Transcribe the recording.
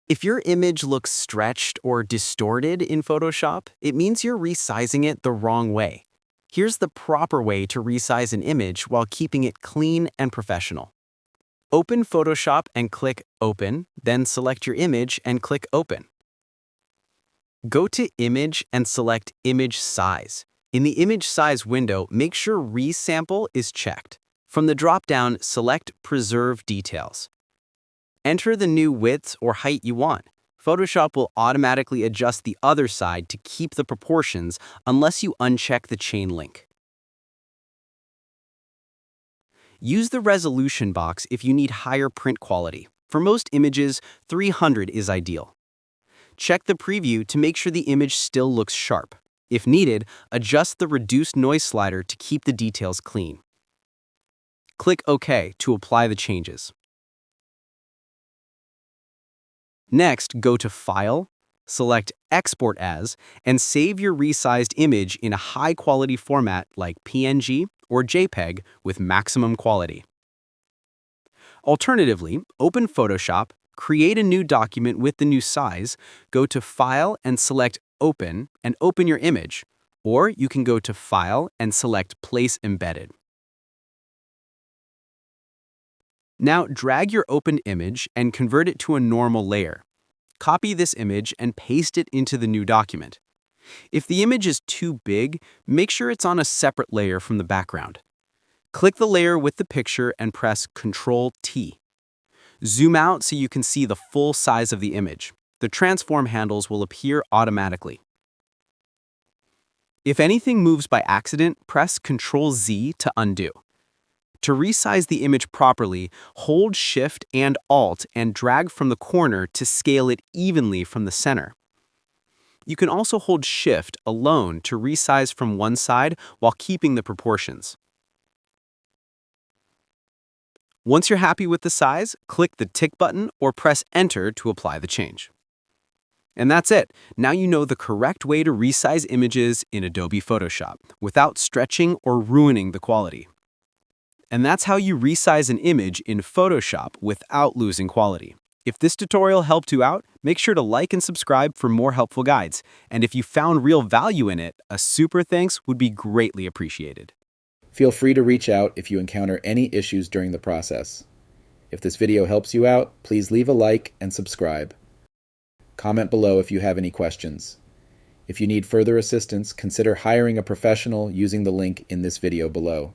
If your image looks stretched or distorted in Photoshop, it means you're resizing it the wrong way. Here's the proper way to resize an image while keeping it clean and professional. Open Photoshop and click Open, then select your image and click Open. Go to Image and select Image Size. In the Image Size window, make sure Resample is checked. From the drop-down, select Preserve Details. Enter the new width or height you want. Photoshop will automatically adjust the other side to keep the proportions unless you uncheck the chain link. Use the resolution box if you need higher print quality. For most images, 300 is ideal. Check the preview to make sure the image still looks sharp. If needed, adjust the reduce noise slider to keep the details clean. Click OK to apply the changes. Next, go to File, select Export As, and save your resized image in a high-quality format like PNG or JPEG with maximum quality. Alternatively, open Photoshop, create a new document with the new size, go to File and select Open and open your image, or you can go to File and select Place Embedded. Now drag your opened image and convert it to a normal layer. Copy this image and paste it into the new document. If the image is too big, make sure it's on a separate layer from the background. Click the layer with the picture and press Ctrl-T. Zoom out so you can see the full size of the image. The transform handles will appear automatically. If anything moves by accident, press Ctrl-Z to undo. To resize the image properly, hold Shift and Alt and drag from the corner to scale it evenly from the center. You can also hold Shift alone to resize from one side while keeping the proportions. Once you're happy with the size, click the tick button or press Enter to apply the change. And that's it. Now you know the correct way to resize images in Adobe Photoshop without stretching or ruining the quality. And that's how you resize an image in Photoshop without losing quality. If this tutorial helped you out, make sure to like and subscribe for more helpful guides. And if you found real value in it, a super thanks would be greatly appreciated. Feel free to reach out if you encounter any issues during the process. If this video helps you out, please leave a like and subscribe. Comment below if you have any questions. If you need further assistance, consider hiring a professional using the link in this video below.